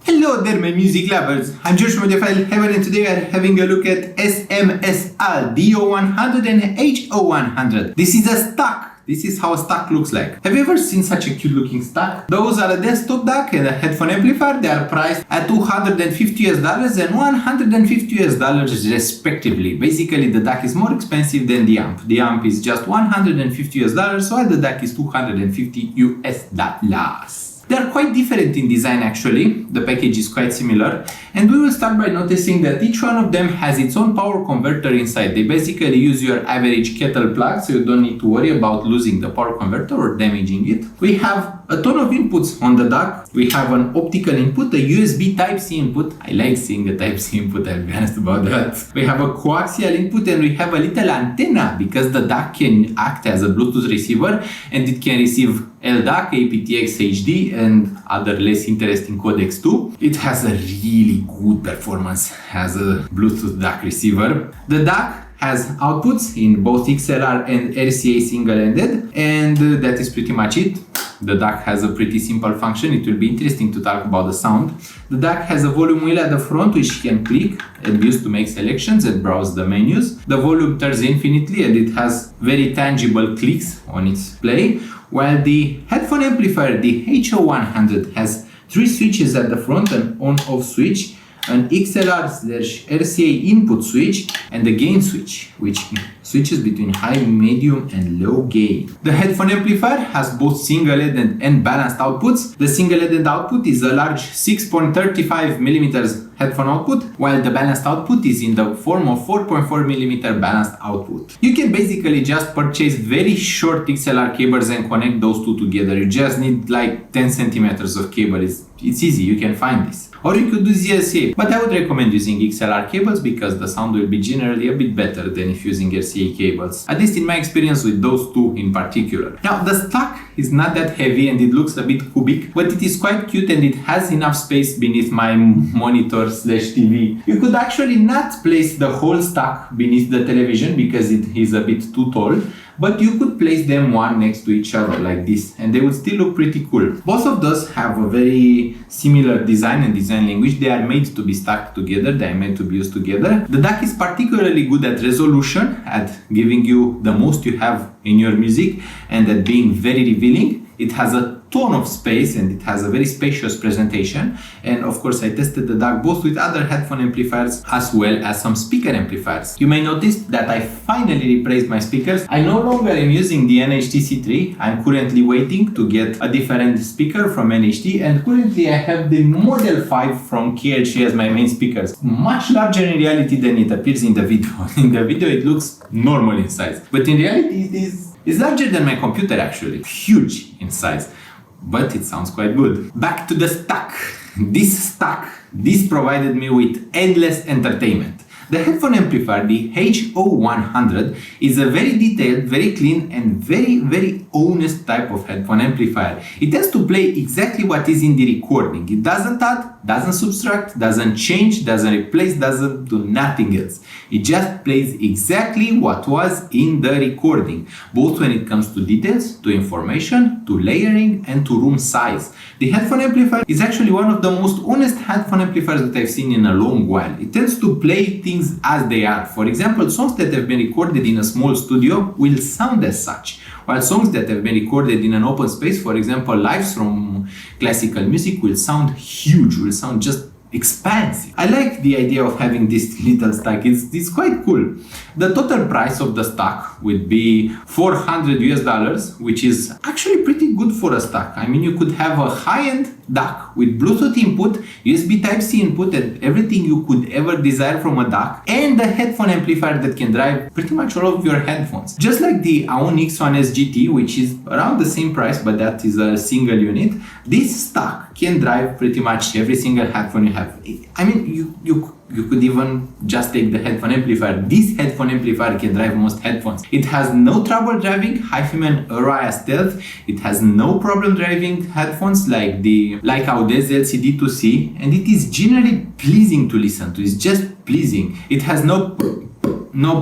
Hello there my music lovers, I'm Josh from Audiophile Heaven, and today we are having a look at SMSL, D0100 and HO100. This is a stack. This is how a stack looks like. Have you ever seen such a cute looking stack? Those are a desktop DAC and a headphone amplifier. They are priced at $250 and $150 respectively. Basically the DAC is more expensive than the amp. The amp is just $150 while the DAC is $250. They are quite different in design actually, the package is quite similar, and we will start by noticing that each one of them has its own power converter inside. They basically use your average kettle plug, so you don't need to worry about losing the power converter or damaging it. We have a ton of inputs on the DAC. We have an optical input, a USB Type-C input. I like seeing a Type-C input, I'll be honest about that. We have a coaxial input and we have a little antenna because the DAC can act as a Bluetooth receiver and it can receive LDAC, aptX HD and other less interesting codecs too. It has a really good performance as a Bluetooth DAC receiver. The DAC has outputs in both XLR and RCA single-ended, and that is pretty much it. The DAC has a pretty simple function. It will be interesting to talk about the sound. The DAC has a volume wheel at the front which you can click and use to make selections and browse the menus. The volume turns infinitely and it has very tangible clicks on its play, while the headphone amplifier, the HO100, has 3 switches at the front, an on-off switch, an XLR/RCA input switch, and the gain switch, which switches between high, medium, and low gain. The headphone amplifier has both single-ended and balanced outputs. The single-ended output is a large 6.35mm headphone output, while the balanced output is in the form of 4.4mm balanced output. You can basically just purchase very short XLR cables and connect those two together. You just need like 10 centimeters of cable. It's easy, you can find this. Or you could do RCA, but I would recommend using XLR cables because the sound will be generally a bit better than if using RCA cables, at least in my experience with those two in particular. Now the stack is not that heavy and it looks a bit cubic, but it is quite cute and it has enough space beneath my monitor/TV. You could actually not place the whole stack beneath the television because it is a bit too tall, but you could place them one next to each other like this and they would still look pretty cool. Both of those have a very similar design and design language. They are made to be stacked together, they are meant to be used together. The DAC is particularly good at resolution, at giving you the most you have in your music and at being very revealing. It has a ton of space and it has a very spacious presentation, and of course I tested the DAC both with other headphone amplifiers as well as some speaker amplifiers. You may notice that I finally replaced my speakers. I no longer am using the NHT-C3. I'm currently waiting to get a different speaker from NHT, and currently I have the Model 5 from KLG as my main speakers. Much larger in reality than it appears in the video. In the video it looks normal in size, but in reality it is larger than my computer actually. Huge in size. But it sounds quite good. Back to the stack. This provided me with endless entertainment. The headphone amplifier, the HO100, is a very detailed, very clean and very honest type of headphone amplifier. It tends to play exactly what is in the recording. It doesn't add, doesn't subtract, doesn't change, doesn't replace, doesn't do nothing else. It just plays exactly what was in the recording, both when it comes to details, to information, to layering, and to room size. The headphone amplifier is actually one of the most honest headphone amplifiers that I've seen in a long while. It tends to play things as they are. For example, songs that have been recorded in a small studio will sound as such, while songs that have been recorded in an open space, for example, lives from classical music, will sound huge, will sound just expansive. I like the idea of having this little stack. It's quite cool. The total price of the stack would be $400, which is actually pretty good for a stack. I mean, you could have a high-end DAC with Bluetooth input, USB Type-C input, and everything you could ever desire from a DAC, and a headphone amplifier that can drive pretty much all of your headphones. Just like the AON X1S GT, which is around the same price, but that is a single unit, this stack can drive pretty much every single headphone you have. I mean, you could even just take the headphone amplifier. This headphone amplifier can drive most headphones. It has no trouble driving HiFiMan Araya Stealth. It has no problem driving headphones like Audeze LCD2C, and it is generally pleasing to listen to. It's just pleasing. It has no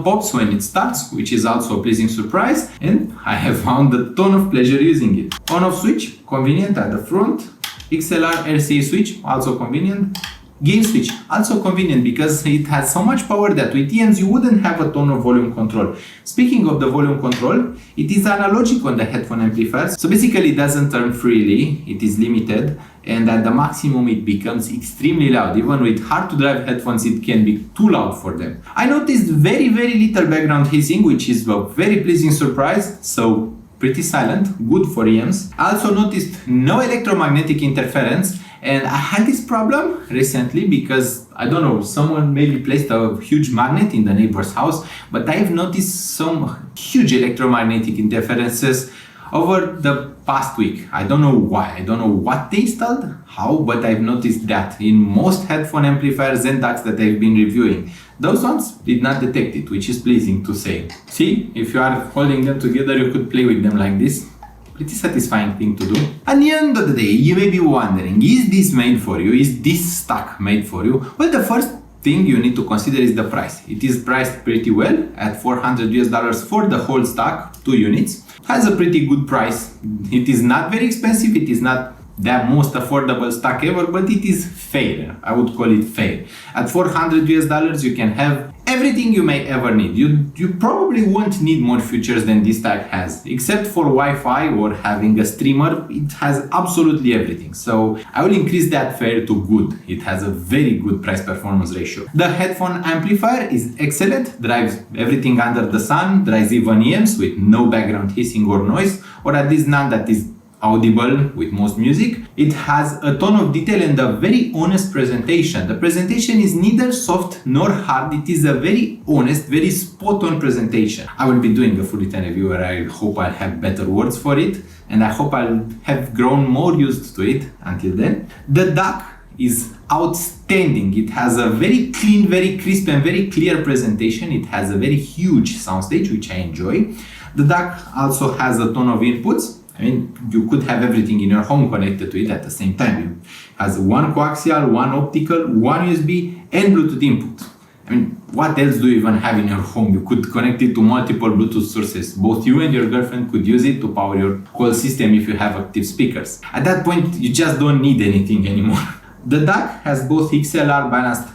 pops when it starts, which is also a pleasing surprise, and I have found a ton of pleasure using it. On-off switch, convenient at the front, XLR RCA switch, also convenient. Gain switch, also convenient because it has so much power that with EMs you wouldn't have a ton of volume control. Speaking of the volume control, it is analogic on the headphone amplifiers, so basically it doesn't turn freely, it is limited, and at the maximum it becomes extremely loud. Even with hard to drive headphones it can be too loud for them. I noticed very little background hissing, which is a very pleasing surprise, so pretty silent, good for EMs. I also noticed no electromagnetic interference. And I had this problem recently because, I don't know, someone maybe placed a huge magnet in the neighbor's house, but I've noticed some huge electromagnetic interferences over the past week. I don't know why, I don't know what they installed, how, but I've noticed that in most headphone amplifiers and DACs that I've been reviewing. Those ones did not detect it, which is pleasing to say. See, if you are holding them together, you could play with them like this. Pretty satisfying thing to do. At the end of the day, you may be wondering, is this made for you? Is this stock made for you? Well, the first thing you need to consider is the price. It is priced pretty well at $400 for the whole stock, 2 units. Has a pretty good price. It is not very expensive. It is not the most affordable stock ever, but it is fair. I would call it fair. At $400 you can have everything you may ever need. You probably won't need more features than this tag has, except for Wi-Fi or having a streamer. It has absolutely everything. So I will increase that fair to good. It has a very good price performance ratio. The headphone amplifier is excellent, drives everything under the sun, drives even EMs with no background hissing or noise, or at least none that is audible with most music. It has a ton of detail and a very honest presentation. The presentation is neither soft nor hard. It is a very honest, very spot-on presentation. I will be doing a full written review where I hope I'll have better words for it, and I hope I'll have grown more used to it until then. The DAC is outstanding. It has a very clean, very crisp and very clear presentation. It has a very huge soundstage, which I enjoy. The DAC also has a ton of inputs. I mean, you could have everything in your home connected to it at the same time. It has one coaxial, one optical, one USB, and Bluetooth input. I mean, what else do you even have in your home? You could connect it to multiple Bluetooth sources. Both you and your girlfriend could use it to power your whole system if you have active speakers. At that point, you just don't need anything anymore. The DAC has both XLR balanced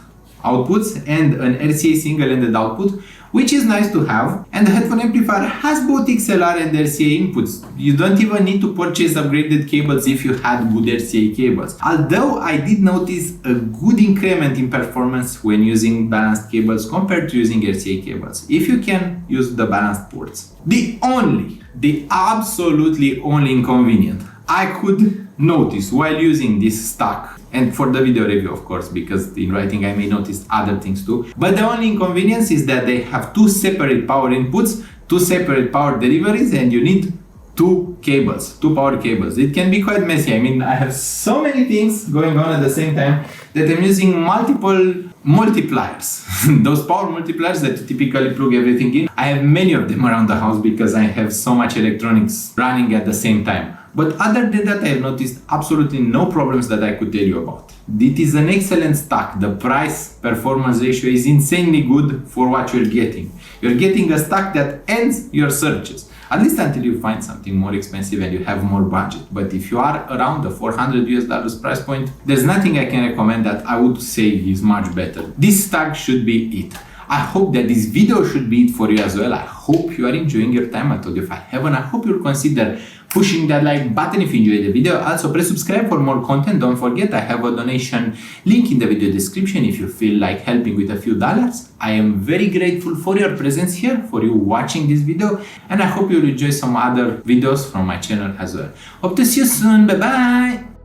outputs and an RCA single-ended output, which is nice to have, and the headphone amplifier has both XLR and RCA inputs. You don't even need to purchase upgraded cables if you had good RCA cables. Although I did notice a good increment in performance when using balanced cables compared to using RCA cables, if you can use the balanced ports. The absolutely only inconvenient I could notice while using this stock, and for the video review of course, because in writing I may notice other things too, but the only inconvenience is that they have 2 separate power inputs, 2 separate power deliveries, and you need 2 cables, 2 power cables. It can be quite messy. I mean, I have so many things going on at the same time that I'm using multiple multipliers. Those power multipliers that you typically plug everything in. I have many of them around the house because I have so much electronics running at the same time. But other than that, I have noticed absolutely no problems that I could tell you about. It is an excellent stock. The price-performance ratio is insanely good for what you're getting. You're getting a stock that ends your searches, at least until you find something more expensive and you have more budget. But if you are around the $400 price point, there's nothing I can recommend that I would say is much better. This stock should be it. I hope that this video should be it for you as well. I hope you are enjoying your time at Audiophile Heaven. I hope you'll consider pushing that like button if you enjoyed the video. Also press subscribe for more content. Don't forget I have a donation link in the video description if you feel like helping with a few dollars. I am very grateful for your presence here, for you watching this video, and I hope you'll enjoy some other videos from my channel as well. Hope to see you soon. Bye bye.